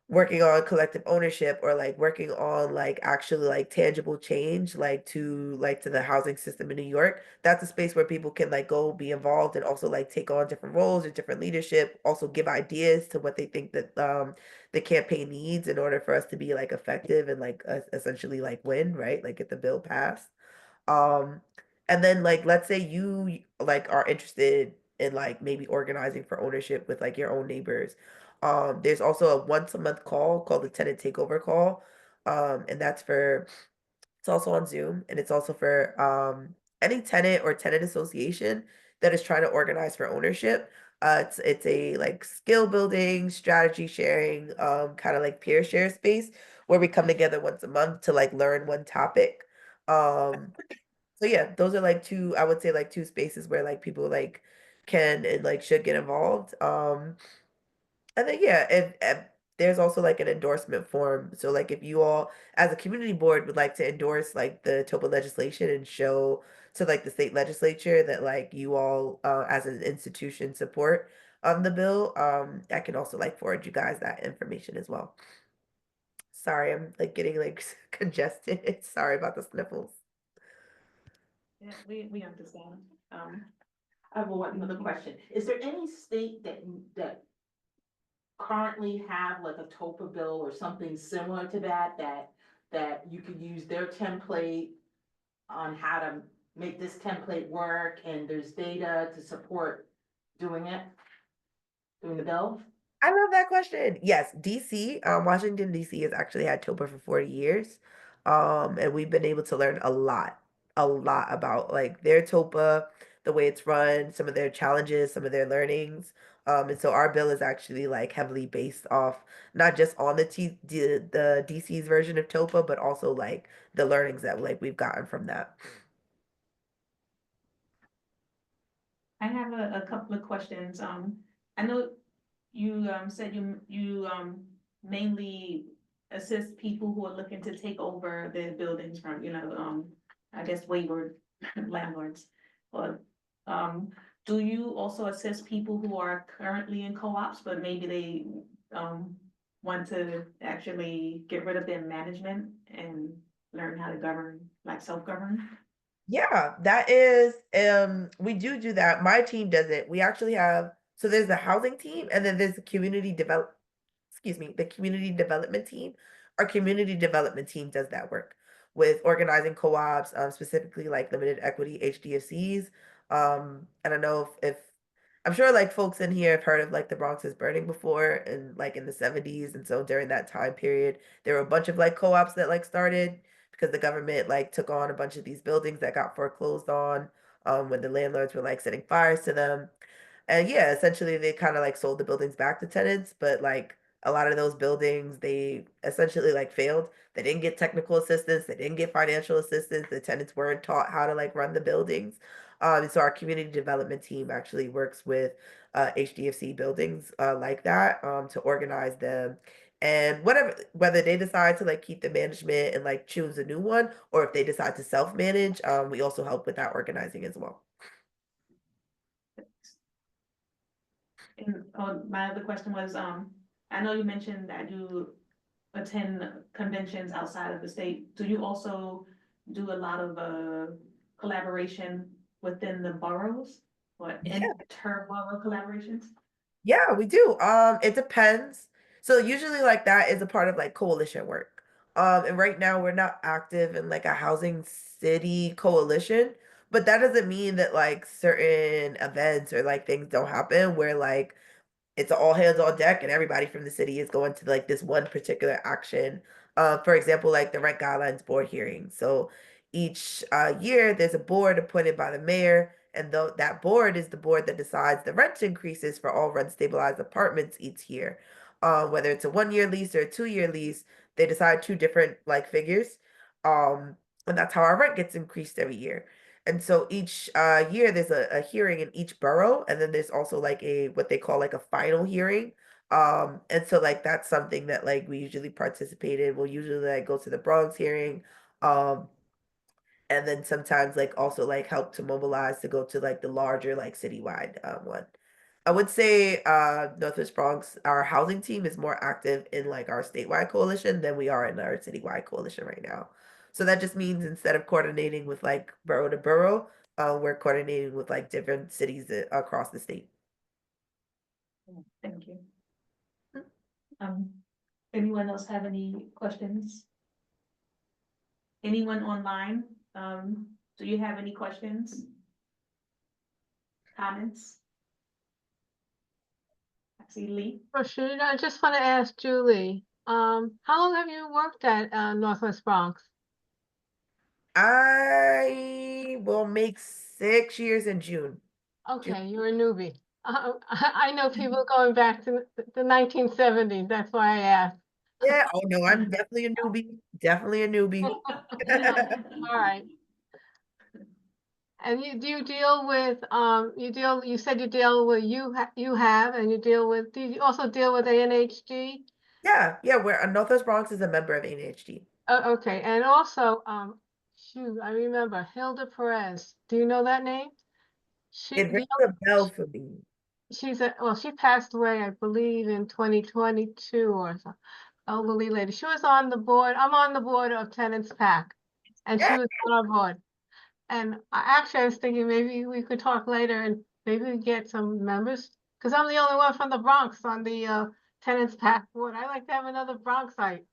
working on collective ownership or like working on like actually like tangible change like to the housing system in New York, that's a space where people can like go be involved and also like take on different roles or different leadership, also give ideas to what they think that the campaign needs in order for us to be like effective and like essentially like win, right? Like get the bill passed. Um, and then like let's say you like are interested in like maybe organizing for ownership with like your own neighbors. There's also a once a month call called the tenant takeover call. And it's also on Zoom and it's also for any tenant or tenant association that is trying to organize for ownership. It's a like skill building, strategy sharing, kind of like peer share space where we come together once a month to like learn one topic. Um, so yeah, those are like two, I would say like two spaces where like people like can and like should get involved. I think yeah, if there's also like an endorsement form. So like if you all as a community board would like to endorse like the TOPA legislation and show to like the state legislature that like you all as an institution support the bill, I can also like forward you guys that information as well. Sorry, I'm like getting like congested. Sorry about the sniffles. Yeah, we understand. I have another question. Is there any state that currently have like a TOPA bill or something similar to that you could use their template on how to make this template work, and there's data to support doing the bill? I love that question. Yes, DC, Washington DC has actually had TOPA for 40 years. And we've been able to learn a lot about like their TOPA, the way it's run, some of their challenges, some of their learnings. And so our bill is actually like heavily based off not just on the DC's version of TOPA, but also like the learnings that like we've gotten from that. I have a couple of questions. I know you said you mainly assist people who are looking to take over the buildings from, I guess wayward landlords. But do you also assist people who are currently in co-ops, but maybe they want to actually get rid of their management and learn how to govern, like self-govern? Yeah, that is we do that. My team does it. We actually have so there's the housing team and then there's the the community development team. Our community development team does that work with organizing co-ops, specifically like limited equity HDFCs. I don't know if I'm sure like folks in here have heard of like the Bronx is burning before and like in the 70s. And so during that time period, there were a bunch of like co-ops that like started because the government like took on a bunch of these buildings that got foreclosed on when the landlords were like setting fires to them. And yeah, essentially they kind of like sold the buildings back to tenants, but like a lot of those buildings, they essentially like failed. They didn't get technical assistance, they didn't get financial assistance, the tenants weren't taught how to like run the buildings. So our community development team actually works with HDFC buildings like that to organize them. And whether they decide to like keep the management and like choose a new one, or if they decide to self-manage, we also help with that organizing as well. And my other question was, I know you mentioned that you attend conventions outside of the state. Do you also do a lot of collaboration within the boroughs or Yeah. inter-borough collaborations? Yeah, we do. It depends. So usually like that is a part of like coalition work. And right now we're not active in like a housing city coalition, but that doesn't mean that like certain events or like things don't happen where like it's all hands on deck and everybody from the city is going to like this one particular action. For example, like the rent guidelines board hearing. So each year there's a board appointed by the mayor, and though that board is the board that decides the rent increases for all rent stabilized apartments each year. Whether it's a 1 year lease or a 2 year lease, they decide two different like figures. And that's how our rent gets increased every year. And so each year there's a hearing in each borough, and then there's also like a what they call like a final hearing. And so like that's something that like we usually participate in. We'll usually like go to the Bronx hearing. Um, and then sometimes like also like help to mobilize to go to like the larger like citywide one. I would say Northwest Bronx, our housing team is more active in like our statewide coalition than we are in our citywide coalition right now. So that just means instead of coordinating with like borough to borough, we're coordinating with like different cities across the state. Thank you. Um, anyone else have any questions? Anyone online? Do you have any questions? Comments? I see Lee. Rashida, I just want to ask Julie, how long have you worked at Northwest Bronx? I will make 6 years in June. Okay, you're a newbie. I know people going back to the 1970s. That's why I asked. Yeah, oh no, I'm definitely a newbie. Definitely a newbie. All right. And do you deal with, you said you deal with, you have, and you deal with, do you also deal with ANHD? Yeah, we're Northwest Bronx is a member of ANHD. Oh, okay, and also, shoot, I remember Hilda Perez. Do you know that name? She, It rings a bell for me. well, she passed away, I believe, in 2022 or so. Elderly lady. She was on the board. I'm on the board of Tenants PAC, and she Yeah, was on our board. And I was thinking maybe we could talk later and maybe we get some members, because I'm the only one from the Bronx on the Tenants PAC board. I like to have another Bronxite.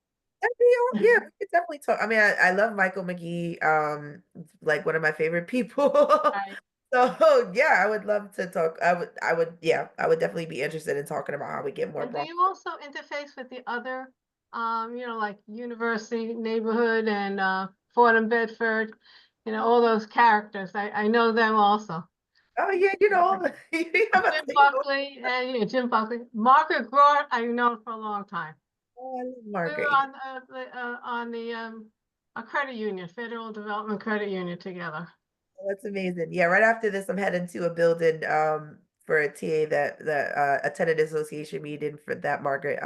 yeah, we could definitely talk. I mean, I love Michael McGee, like one of my favorite people. Right. So yeah, I would love to talk. Yeah, I would definitely be interested in talking about how we get more And do Bronx. you also interface with the other, like University Neighborhood and Fordham Bedford, all those characters. I know them also. Oh yeah, you have a Jim thing. Buckley and Jim Buckley. Margaret Groar, I've known for a long time. Oh, I love We Margaret. were on the a credit union, Federal Development Credit Union together. That's amazing. Yeah, right after this, I'm heading to a building for a TA that a tenant association meeting for that Margaret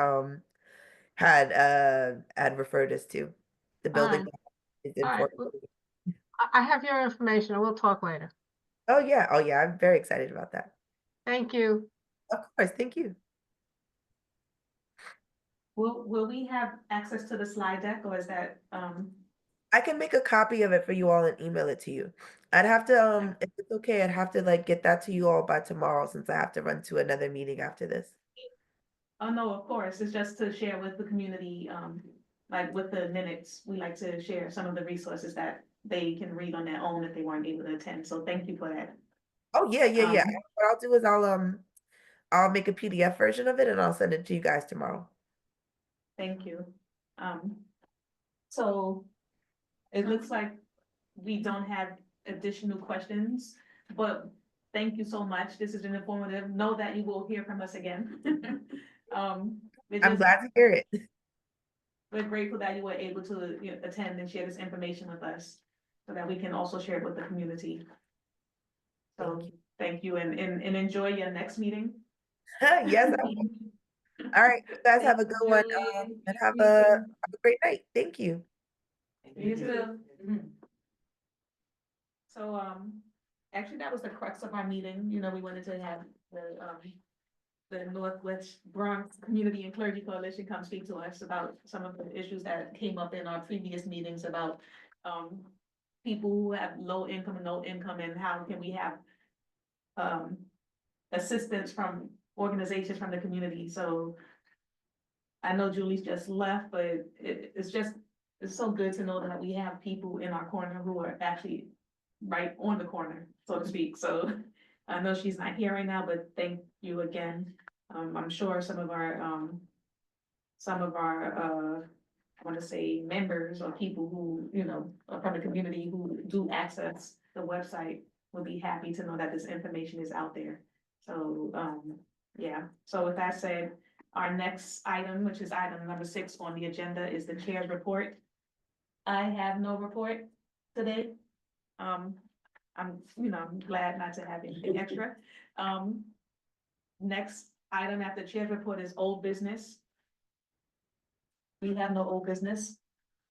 had referred us to. The All building right, is in all right. Fort. I have your information. We'll talk later. Oh yeah, I'm very excited about that. Thank you. Of course, thank you. Will we have access to the slide deck or is that, I can make a copy of it for you all and email it to you. I'd have to if it's okay, I'd have to like get that to you all by tomorrow since I have to run to another meeting after this. oh no, of course, it's just to share with the community, like with the minutes, we like to share some of the resources that they can read on their own if they weren't able to attend, so thank you for that. Oh yeah. Um, What I'll do is I'll make a PDF version of it and I'll send it to you guys tomorrow. Thank you. Um, so it looks like we don't have additional questions, but thank you so much. This has been informative. Know that you will hear from us again. I'm glad to hear it. We're grateful that you were able to, attend and share this information with us so that we can also share it with the community. So thank you and enjoy your next meeting. Yes. All right, you guys have a good one and have a great night. Thank you. You too. So, actually, that was the crux of our meeting, we wanted to have the Northwest Bronx Community and Clergy Coalition come speak to us about some of the issues that came up in our previous meetings about, people who have low income and no income and how can we have, assistance from organizations from the community, so I know Julie's just left, but it's so good to know that we have people in our corner who are actually right on the corner, so to speak. So I know she's not here right now, but thank you again. I'm sure some of our, I want to say members or people who, are from the community who do access the website will be happy to know that this information is out there. So, yeah, so with that said, our next item, which is item number 6 on the agenda, is the chair's report. I have no report today. I'm glad not to have anything extra. Next item after chair's report is old business. We have no old business.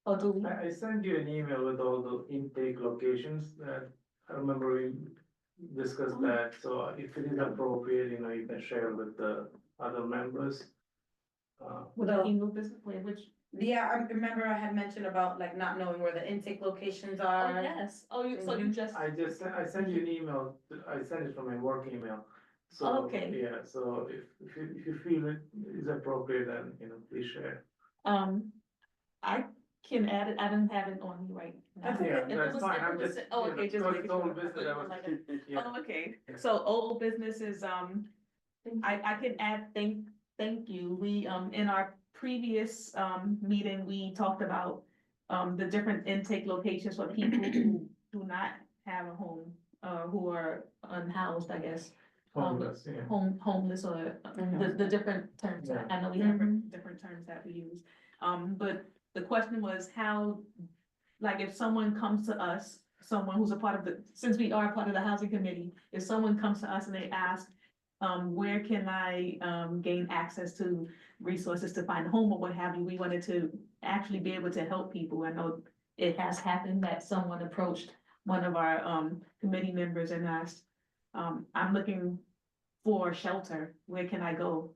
Or do we? I sent you an email with all the intake locations that I remember we discussed that, so if it is appropriate, you can share with the other members. With the email business, which? Yeah, I remember I had mentioned about like not knowing where the intake locations Oh, are. yes. Oh, so you just. I sent you an email, I sent it from my work email. So, Okay. yeah, so if you feel it is appropriate, then, please share. I can add it, I don't have it on me right now. Yeah, If it that's was- fine, if it I'm was- just, Oh, okay, just because making it's all sure. business, I was, yeah. Oh, okay, so old business is, I can add, thank you, we, in our previous, meeting, we talked about, the different intake locations for people who do not have a home, who are unhoused, I guess. Homeless, yeah. homeless or the different terms. Yeah. I know we have different terms that we use. But the question was how, like, if someone comes to us, someone who's a part of since we are part of the housing committee, if someone comes to us and they ask, where can I, gain access to resources to find a home or what have you, we wanted to actually be able to help people. I know it has happened that someone approached one of our, committee members and asked, I'm looking for shelter, where can I go?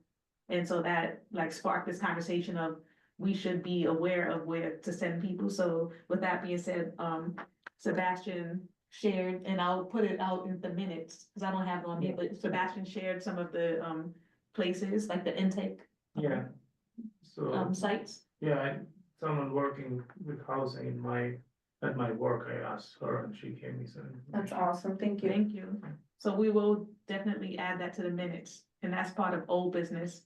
And so that like sparked this conversation of, we should be aware of where to send people. So with that being said, Sebastian shared, and I'll put it out in the minutes, because I don't have it on here, but Sebastian shared some of the, places, like the intake. Yeah. So, Sites. yeah, someone working with housing at my work, I asked her and she gave me some. That's information. awesome, thank you. Thank you. So we will definitely add that to the minutes, and that's part of old business.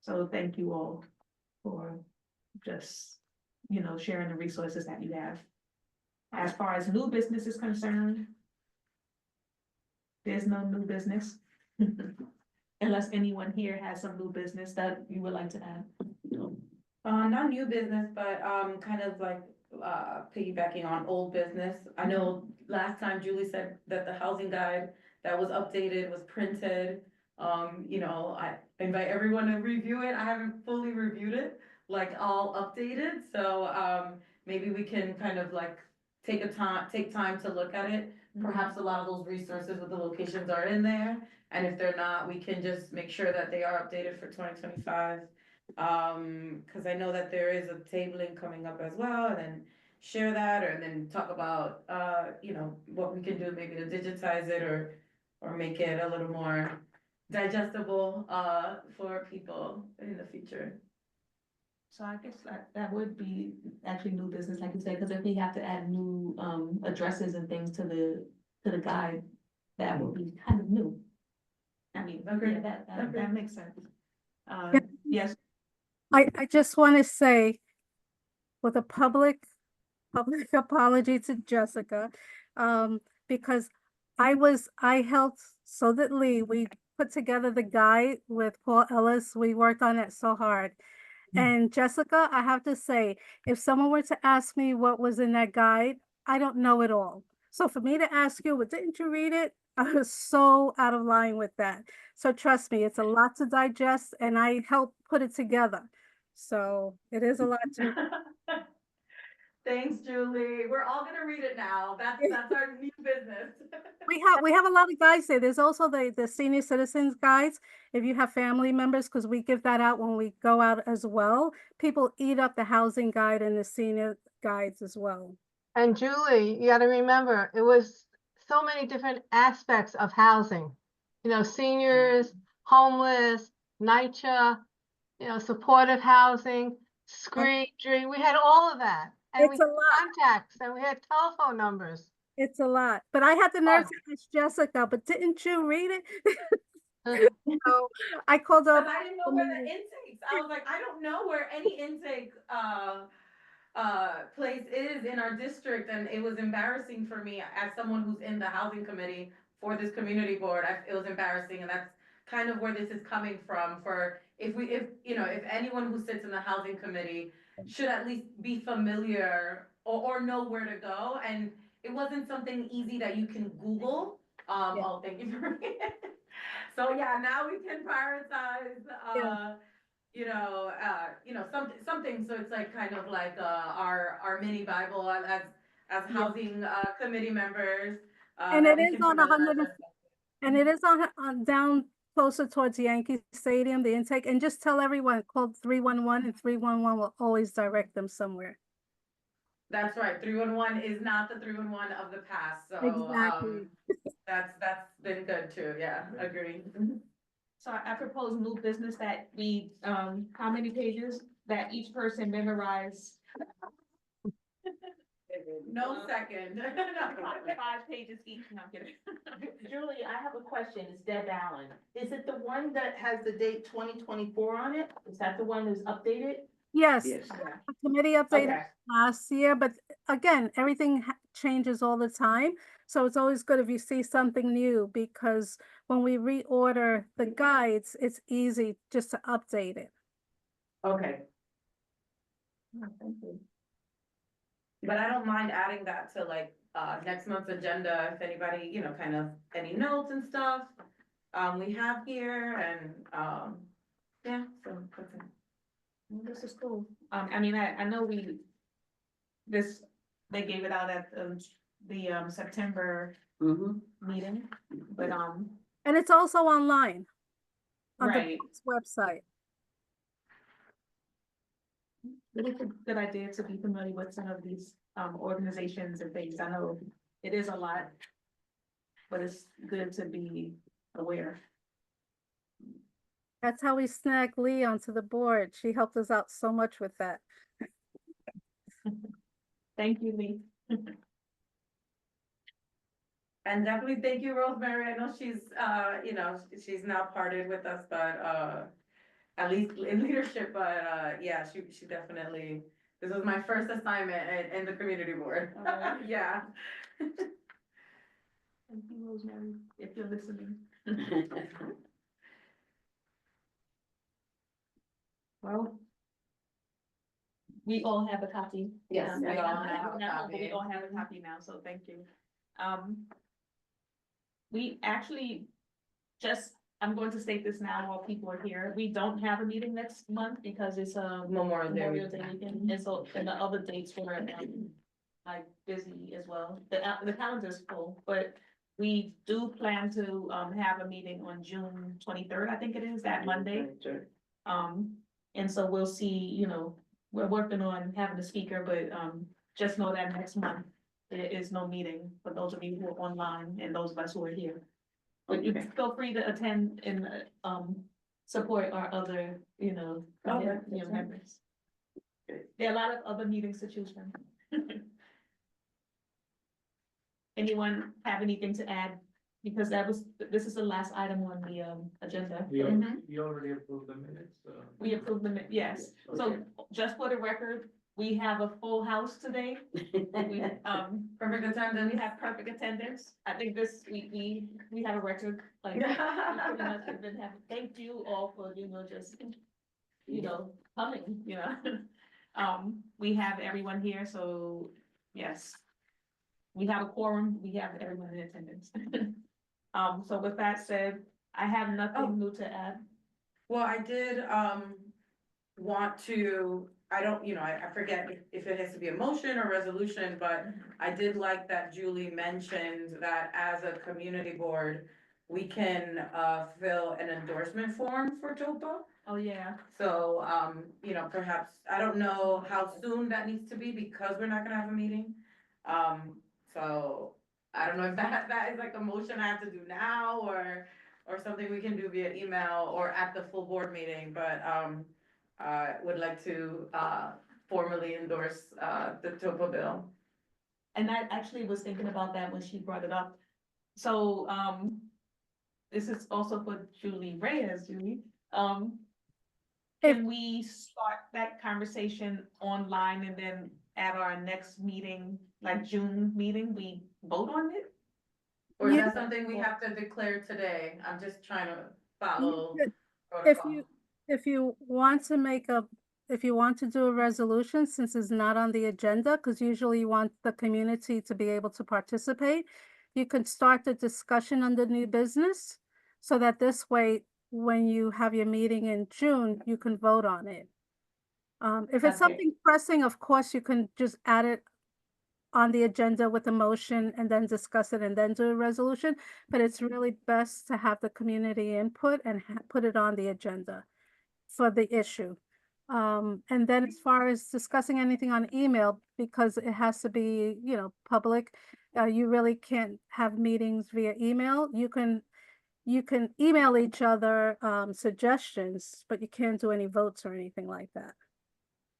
So thank you all for just, sharing the resources that you have. As far as new business is concerned, there's no new business. Unless anyone here has some new business that you would like to add. Not new business, but, kind of like, piggybacking on old business. I know last time Julie said that the housing guide that was updated was printed. I invite everyone to review it. I haven't fully reviewed it, like all updated, so, maybe we can kind of like take time to look at it. Perhaps a lot of those resources with the locations are in there, and if they're not, we can just make sure that they are updated for 2025. Cause I know that there is a tabling coming up as well, and then share that, or then talk about, what we can do maybe to digitize it or make it a little more digestible, for people in the future. So I guess that would be actually new business, like you said, because if we have to add new, addresses and things to the guide, that would be kind of new. I mean, Okay. yeah, Okay. that makes sense. Yeah. Yes, I just want to say with a public apology to Jessica, because I helped so that we put together the guide with Paul Ellis. We worked on it so hard. And Jessica, I have to say, if someone were to ask me what was in that guide, I don't know it all. So for me to ask you, well, didn't you read it? I was so out of line with that. So trust me, it's a lot to digest and I helped put it together. So it is a lot to. Thanks, Julie. We're all gonna read it now. That's our new business. We have a lot of guides there. There's also the senior citizens guides. If you have family members, because we give that out when we go out as well. People eat up the housing guide and the senior guides as well. And Julie, you gotta remember, it was so many different aspects of housing. Seniors, homeless, NYCHA, supportive housing, screen, we had all of that. And we It's a had lot. contacts and we had telephone numbers. It's a lot. But I had the nerve to ask Jessica, but didn't you read it? So I called Cause up. I didn't know where the intakes, I was like, I don't know where any intake, place is in our district, and it was embarrassing for me as someone who's in the housing committee for this community board. It was embarrassing, and that's kind of where this is coming from. For if anyone who sits in the housing committee should at least be familiar or know where to go, and it wasn't something easy that you can Google. Oh, thank you for reading it. So yeah, now we can prioritize, something, so it's like kind of like, our mini Bible as housing, committee members. And that it we is can on familiarize 100, ourselves. and it is on down closer towards Yankee Stadium, the intake, and just tell everyone, call 311 and 311 will always direct them somewhere. That's right, 311 is not the 311 of the past, so, Exactly. that's been good too, yeah, agreed. so I propose new business that we, how many pages that each person memorize? No second. 5 pages each, no, I'm kidding. Julie, I have a question. It's Deb Allen. Is it the one that has the date 2024 on it? Is that the one that's updated? Yes, Yeah. the committee updated Okay. last year, but again, everything changes all the time. So it's always good if you see something new, because when we reorder the guides, it's easy just to update it. Okay. Thank you. But I don't mind adding that to like, next month's agenda, if anybody, you know, kind of, any notes and stuff, we have here and, yeah, so that's it. Well, this is cool. I mean, I know they gave it out at, the, September Mm-hmm. meeting, but, And it's also online on the right. website. But it's a good idea to be familiar with some of these organizations and things. I know it is a lot, but it's good to be aware. That's how we snagged Lee onto the board. She helped us out so much with that. Thank you, Lee. And definitely thank you, Rosemary. I know she's, you know, she's now parted with us, but, at least in leadership, but, yeah, she definitely, this was my first assignment in the community board. Oh. Yeah. Thank you, Rosemary, if you're listening. Well, we all have a copy. Yes, we Right all now. have a Now, copy. We all have a copy now, so thank you. We actually I'm going to state this now while people are here, we don't have a meeting next month because it's Memorial Day. Memorial Day weekend, and so, and the other dates were, like, busy as well. The calendar's full, but we do plan to, have a meeting on June 23rd, I think it is, that Monday. And so we'll see, you know, we're working on having a speaker, but, just know that next month there is no meeting for those of you who are online and those of us who are here. But you Okay. feel free to attend and, support our other, you know, Okay. members. There are a lot of other meetings to choose from. Anyone have anything to add? Because this is the last item on the, agenda. We Mhm. we already approved the minutes, We approved them, yes. So Okay. just for the record, we have a full house today. We, Perfect attendance. we have perfect attendance. I think we have a record, like, we pretty much have been having, thank you all for, you know, just, you know, coming, you know. We have everyone here, so, yes. We have a quorum, we have everyone in attendance. So with that said, I have Oh. nothing new to add. Well, I did, want to, I don't, you know, I forget if it has to be a motion or resolution, but I did like that Julie mentioned that as a community board, we can, fill an endorsement form for TOPA. Oh, yeah. So, you know, perhaps, I don't know how soon that needs to be because we're not gonna have a meeting. So I don't know if that is like a motion I have to do now or something we can do via email or at the full board meeting, but, I would like to, formally endorse, the TOPA bill. And I actually was thinking about that when she brought it up. So, this is also for Julie Reyes, Julie. Can we start that conversation online and then at our next meeting, like June meeting, we vote on it? Or is Yeah. that something we have to declare today? I'm just trying to follow If protocol. if you want to if you want to do a resolution, since it's not on the agenda, because usually you want the community to be able to participate, you can start the discussion under new business, so that this way, when you have your meeting in June, you can vote on it. If it's Okay. something pressing, of course, you can just add it on the agenda with a motion and then discuss it and then do a resolution, but it's really best to have the community input and put it on the agenda for the issue. And then as far as discussing anything on email, because it has to be, you know, public, you really can't have meetings via email. You can email each other, suggestions, but you can't do any votes or anything like that.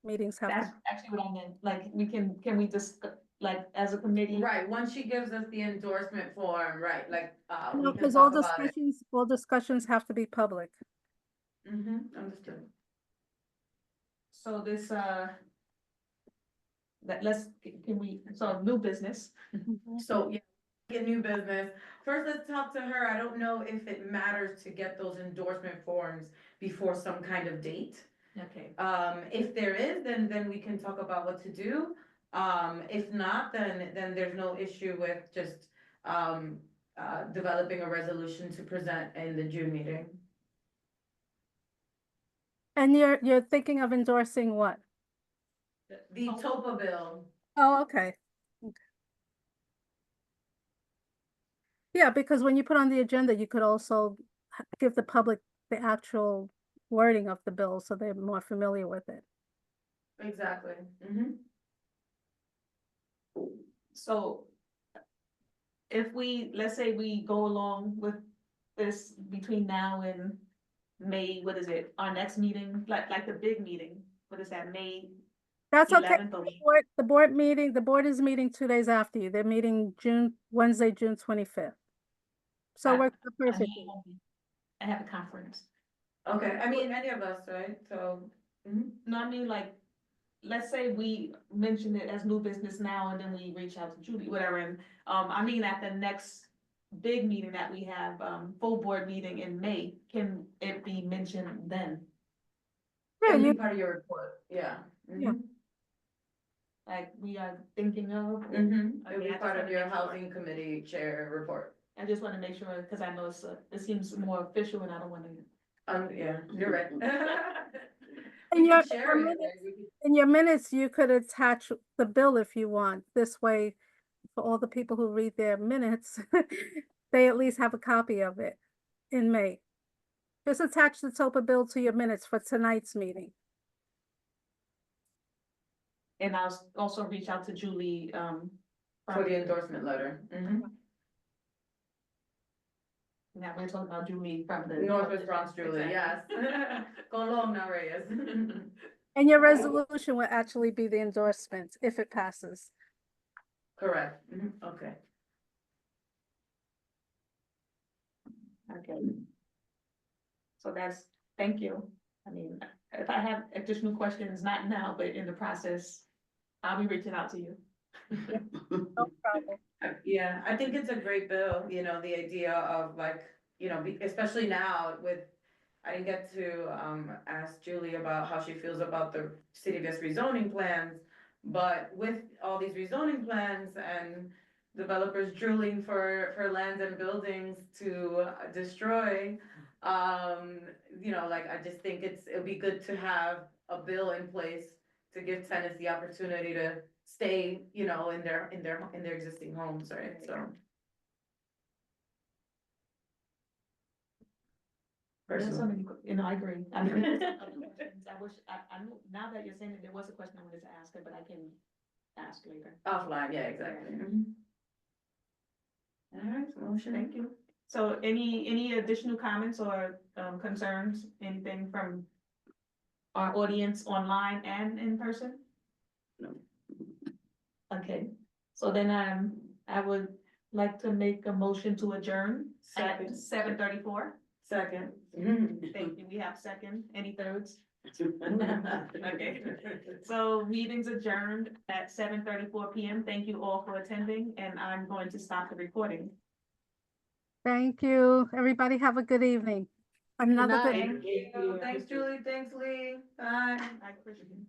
Meetings have That's to, actually what I meant, like, can we just, like, as a committee? Right, once she gives us the endorsement form, right, like, we no, can because all talk about it. discussions have to be public. Mm-hmm, understood. So this, can we, so new business. So, yeah, Get new business. First, let's talk to her. I don't know if it matters to get those endorsement forms before some kind of date. Okay. If there is, then we can talk about what to do. If not, then there's no issue with just, developing a resolution to present in the June meeting. And you're thinking of endorsing what? The TOPA bill. Oh, okay. Okay. Yeah, because when you put on the agenda, you could also give the public the actual wording of the bill so they're more familiar with it. Exactly. Mm-hmm. So if we, let's say we go along with this between now and May, what is it, our next meeting, like the big meeting, what is that, May That's okay. 11th? The board is meeting 2 days after you. They're meeting Wednesday, June 25th. So I- we're I perfect. I have a conference. Okay, I mean, any of us, right? So, mhm. No, I mean, like, let's say we mention it as new business now and then we reach out to Julie, whatever, and, I mean, at the next big meeting that we have, full board meeting in May, can it be mentioned then? Yeah, It'll you, be part of your report, yeah. Yeah. Like, we are thinking of? Mm-hmm, it'll Okay, be I just part of wanna your make sure. housing committee chair report. I just wanna make sure, cause I know it seems more official and I don't wanna. Yeah, you're right. In We your- can share your it, minutes- right? We can- in your minutes, you could attach the bill if you want. This way, for all the people who read their minutes, they at least have a copy of it in May. Just attach the TOPA bill to your minutes for tonight's meeting. And I'll also reach out to Julie, For the endorsement letter. Mm-hmm. Now we're talking about Julie from the. Northwest Bronx Julie, yes. Go long now, Reyes. And your resolution will actually be the endorsement if it passes. Correct, mhm, okay. Okay. So that's, thank you. I mean, if I have additional questions, not now, but in the process, I'll be reaching out to you. No problem. Yeah, I think it's a great bill, you know, the idea of like, you know, especially now with, I didn't get to, ask Julie about how she feels about the City of Yes rezoning plans. But with all these rezoning plans and developers drilling for lands and buildings to destroy, you know, like, I just think it'll be good to have a bill in place to give tenants the opportunity to stay, you know, in their existing homes, right? So. There's so Personal. many, you know, I agree. I mean, there's other questions. I wish, I know, now that you're saying it, there was a question I wanted to ask her, but I can ask later. Offline, yeah, exactly. Mhm. All right, motion. Thank you. So any additional comments or, concerns, anything from our audience online and in person? No. Okay, so then, I would like to make a motion to adjourn at Second. 7:34. Second. Thank you. We have second. Any thirds? Okay. So meeting's adjourned at 7:34 PM. Thank you all for attending, and I'm going to stop the recording. Thank you. Everybody have a good evening. Another good. night. Thank you. Thanks, Julie. Thanks, Lee. Bye. Bye, Christian.